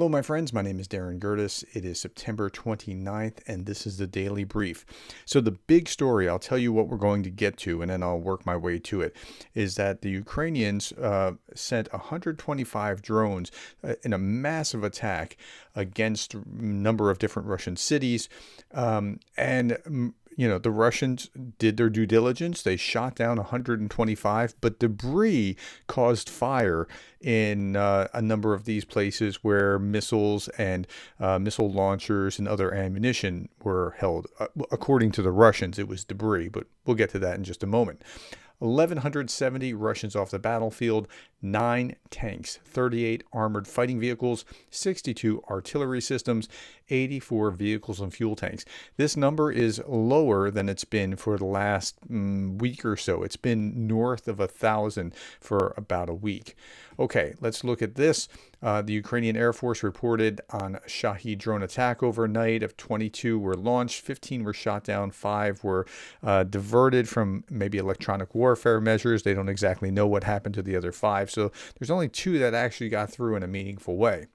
Hello, my friends. My name is Darren Gerdes. It is September 29th, and this is the Daily Brief. So the big story, I'll tell you what we're going to get to, and then I'll work my way to it, is that the Ukrainians sent 125 drones in a massive attack against a number of different Russian cities. The Russians did their due diligence. They shot down 125, but debris caused fire in a number of these places where missiles and missile launchers and other ammunition were held. According to the Russians, it was debris, but we'll get to that in just a moment. 1,170 Russians off the battlefield, 9 tanks, 38 armored fighting vehicles, 62 artillery systems, 84 vehicles and fuel tanks. This number is lower than it's been for the last week or so. It's been north of 1,000 for about a week. Okay, let's look at this. The Ukrainian Air Force reported on a Shahed drone attack overnight. Of 22 were launched, 15 were shot down, 5 were diverted from maybe electronic warfare measures. They don't exactly know what happened to the other 5, so there's only 2 that actually got through in a meaningful way.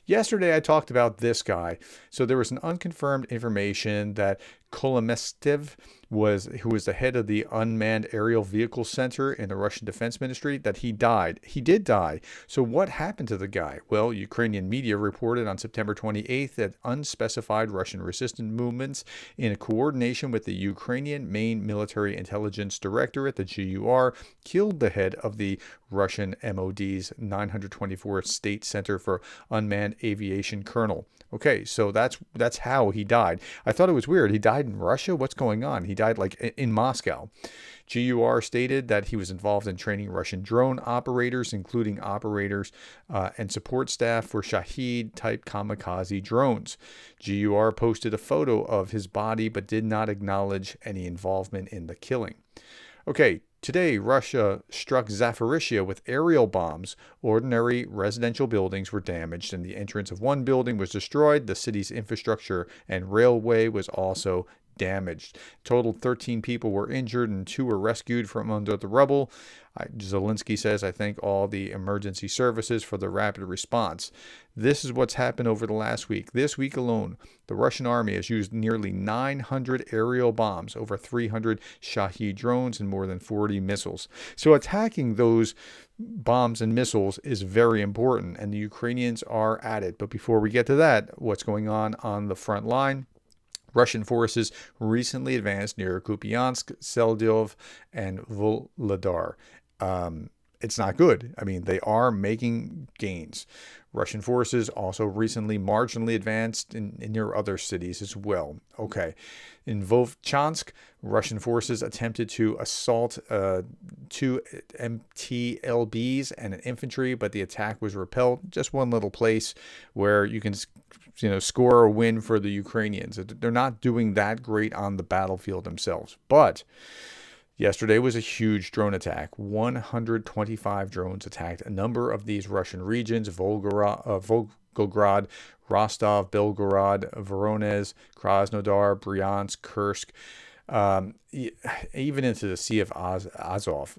Yesterday, I talked about this guy. So there was an unconfirmed information that Kolomeitsev, who was the head of the Unmanned Aerial Vehicle Center in the Russian Defense Ministry, that he died. He did die. So what happened to the guy? Well, Ukrainian media reported on September 28th that unspecified Russian resistance movements, in coordination with the Ukrainian Main Military Intelligence Directorate, the GUR, killed the head of the Russian MOD's 924th State Center for Unmanned Aviation Colonel. Okay, so that's how he died. I thought it was weird. He died in Russia? What's going on? He died like in Moscow. GUR stated that he was involved in training Russian drone operators, including operators and support staff for Shahed-type kamikaze drones. GUR posted a photo of his body but did not acknowledge any involvement in the killing. Okay, today, Russia struck Zaporizhzhia with aerial bombs. Ordinary residential buildings were damaged, and the entrance of one building was destroyed. The city's infrastructure and railway was also damaged. Total 13 people were injured and 2 were rescued from under the rubble. Zelenskyy says, I thank all the emergency services for the rapid response. This is what's happened over the last week. This week alone, the Russian army has used nearly 900 aerial bombs, over 300 Shahed drones, and more than 40 missiles. So attacking those bombs and missiles is very important, and the Ukrainians are at it. But before we get to that, what's going on the front line? Russian forces recently advanced near Kupiansk, Selyov, and Volodar. It's not good. I mean, they are making gains. Russian forces also recently marginally advanced near other cities as well. Okay. In Vovchansk, Russian forces attempted to assault 2 MTLBs and an infantry, but the attack was repelled. Just one little place where you can score a win for the Ukrainians. They're not doing that great on the battlefield themselves. But yesterday was a huge drone attack. 125 drones attacked a number of these Russian regions: Volgograd, Rostov, Belgorod, Voronezh, Krasnodar, Bryansk, Kursk, even into the Sea of Azov.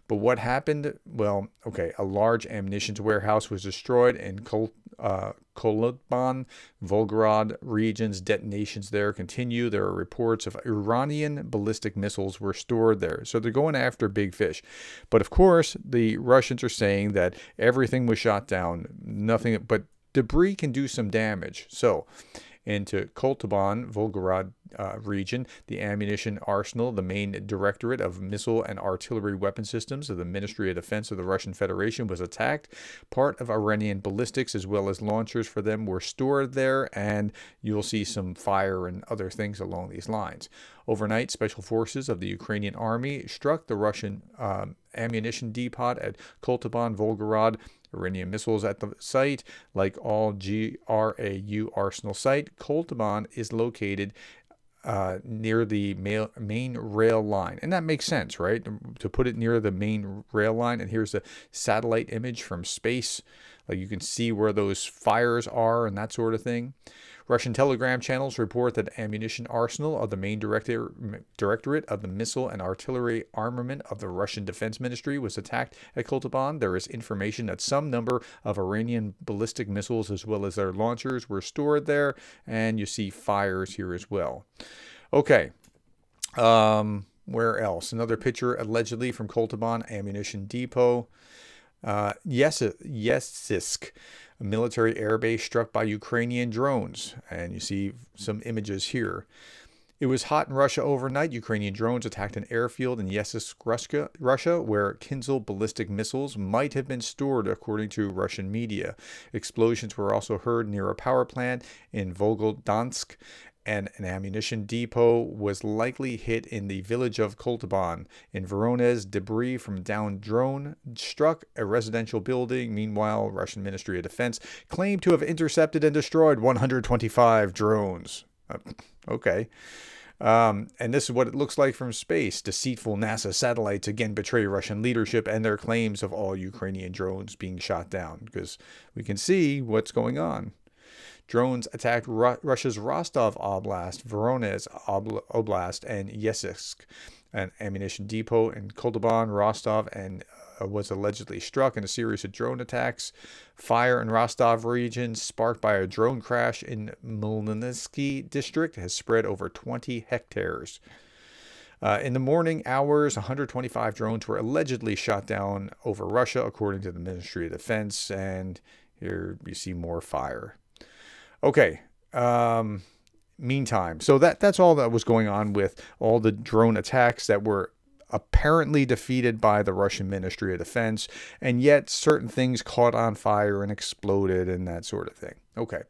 But what happened? Well, okay, a large ammunition warehouse was destroyed in Koloban, Volgograd regions. Detonations there continue. There are reports of Iranian ballistic missiles were stored there. So they're going after big fish. But of course, the Russians are saying that everything was shot down. Nothing, but debris can do some damage. So into Koloban, Volgograd region, the ammunition arsenal, the main directorate of missile and artillery weapon systems of the Ministry of Defense of the Russian Federation, was attacked. Part of Iranian ballistics as well as launchers for them were stored there, and you'll see some fire and other things along these lines. Overnight, special forces of the Ukrainian army struck the Russian ammunition depot at Koloban, Volgograd. Iranian missiles at the site. Like all GRAU arsenal site, Koloban is located near the main rail line. And that makes sense, right? To put it near the main rail line. And here's a satellite image from space. Like you can see where those fires are and that sort of thing. Russian telegram channels report that the ammunition arsenal of the main directorate of the missile and artillery armament of the Russian Defense Ministry was attacked at Koltaban. There is information that some number of Iranian ballistic missiles as well as their launchers were stored there, and you see fires here as well. Okay. Where else? Another picture allegedly from Koltaban ammunition depot. Yesisk, a military airbase struck by Ukrainian drones. And you see some images here. It was hot in Russia overnight. Ukrainian drones attacked an airfield in Yesisk, Russia, where Kinzhal ballistic missiles might have been stored, according to Russian media. Explosions were also heard near a power plant in Volgodonsk, and an ammunition depot was likely hit in the village of Koltaban. In Voronezh, debris from a downed drone struck a residential building. Meanwhile, Russian Ministry of Defense claimed to have intercepted and destroyed 125 drones. Okay. And this is what it looks like from space. Deceitful NASA satellites again betray Russian leadership and their claims of all Ukrainian drones being shot down, because we can see what's going on. Drones attacked Russia's Rostov Oblast, Voronezh Oblast, and Yesisk, an ammunition depot in Koltaban, Rostov, and was allegedly struck in a series of drone attacks. Fire in Rostov region, sparked by a drone crash in Melnytsky district, has spread over 20 hectares. In the morning hours, 125 drones were allegedly shot down over Russia, according to the Ministry of Defense, and here you see more fire. Okay. Meantime, so that's all that was going on with all the drone attacks that were apparently defeated by the Russian Ministry of Defense, and yet certain things caught on fire and exploded and that sort of thing. Okay.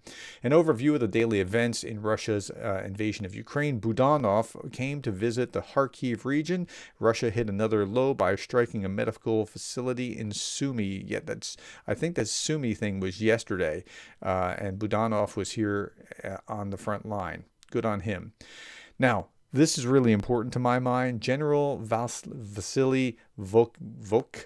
An overview of the daily events in Russia's invasion of Ukraine. Budanov came to visit the Kharkiv region. Russia hit another low by striking a medical facility in Sumy. I think that Sumy thing was yesterday, and Budanov was here on the front line. Good on him. Now, this is really important to my mind. General Vasyl Vovk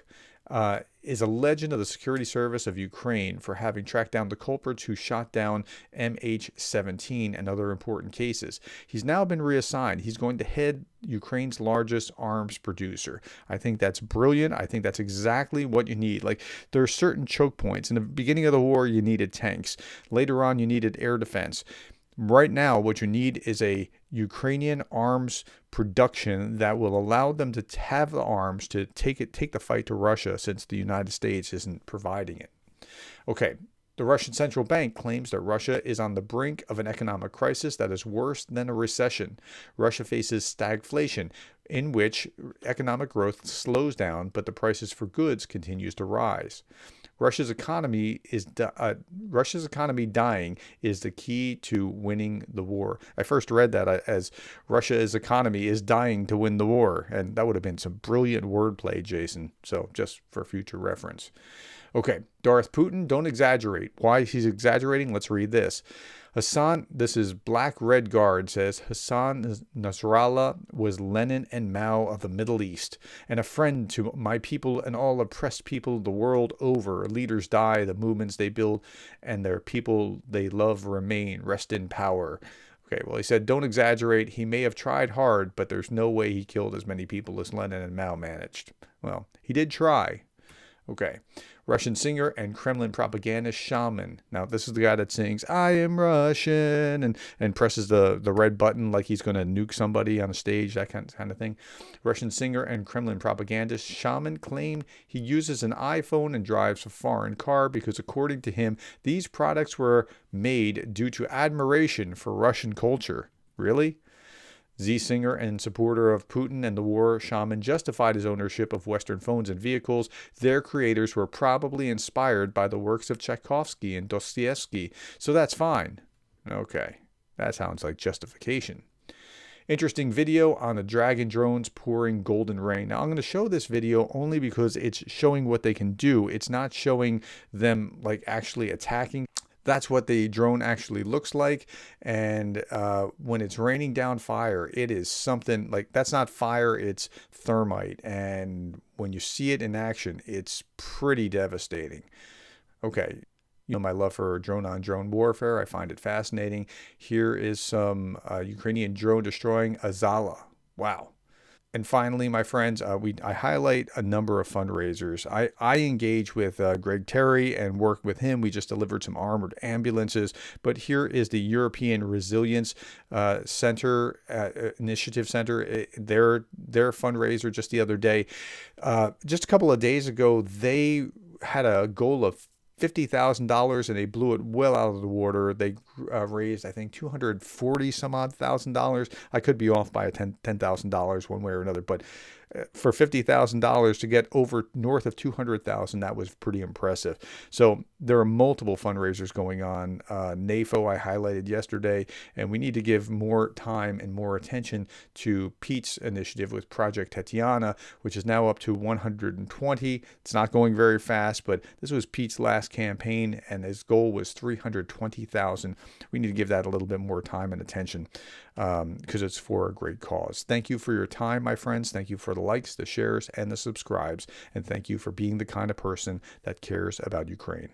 is a legend of the security service of Ukraine for having tracked down the culprits who shot down MH17 and other important cases. He's now been reassigned. He's going to head Ukraine's largest arms producer. I think that's brilliant. I think that's exactly what you need. Like, there are certain choke points. In the beginning of the war, you needed tanks. Later on, you needed air defense. Right now, what you need is a Ukrainian arms production that will allow them to have the arms to take the fight to Russia, since the United States isn't providing it. Okay. The Russian central bank claims that Russia is on the brink of an economic crisis that is worse than a recession. Russia faces stagflation, in which economic growth slows down, but the prices for goods continues to rise. Russia's economy dying is the key to winning the war. I first read that as Russia's economy is dying to win the war, and that would have been some brilliant wordplay, Jason. So just for future reference. Okay, Darth Putin, don't exaggerate. Why he's exaggerating? Let's read this. This is Black Red Guard, says Hassan Nasrallah was Lenin and Mao of the Middle East, and a friend to my people and all oppressed people the world over. Leaders die, the movements they build, and their people they love remain. Rest in power. Okay, well, he said, don't exaggerate. He may have tried hard, but there's no way he killed as many people as Lenin and Mao managed. Well, he did try. Okay. Russian singer and Kremlin propagandist Shaman. Now, this is the guy that sings, I am Russian, and presses the red button like he's going to nuke somebody on a stage, that kind of thing. Russian singer and Kremlin propagandist Shaman claimed he uses an iPhone and drives a foreign car because, according to him, these products were made due to admiration for Russian culture. Really? Z-singer and supporter of Putin and the war, Shaman justified his ownership of Western phones and vehicles. Their creators were probably inspired by the works of Tchaikovsky and Dostoevsky, so that's fine. Okay, that sounds like justification. Interesting video on the Dragon drones pouring golden rain. Now, I'm going to show this video only because it's showing what they can do. It's not showing them like actually attacking. That's what the drone actually looks like. And when it's raining down fire, it is something like, that's not fire, it's thermite. And when you see it in action, it's pretty devastating. Okay. You know my love for drone-on-drone warfare. I find it fascinating. Here is some Ukrainian drone destroying Azala. Wow. And finally, my friends, I highlight a number of fundraisers. I engage with Greg Terry and work with him. We just delivered some armored ambulances. But here is the European Resilience Center Initiative Center. Their fundraiser just the other day. Just a couple of days ago, they had a goal of $50,000 and they blew it well out of the water. They raised, I think, 240 some odd $1,000. I could be off by a $10,000 one way or another, but for $50,000 to get over north of 200,000, that was pretty impressive. So there are multiple fundraisers going on. NAFO I highlighted yesterday, and we need to give more time and more attention to Pete's initiative with Project Tatiana, which is now up to 120. It's not going very fast, but this was Pete's last campaign, and his goal was 320,000. We need to give that a little bit more time and attention because it's for a great cause. Thank you for your time, my friends. Thank you for the likes, the shares, and the subscribes. And thank you for being the kind of person that cares about Ukraine.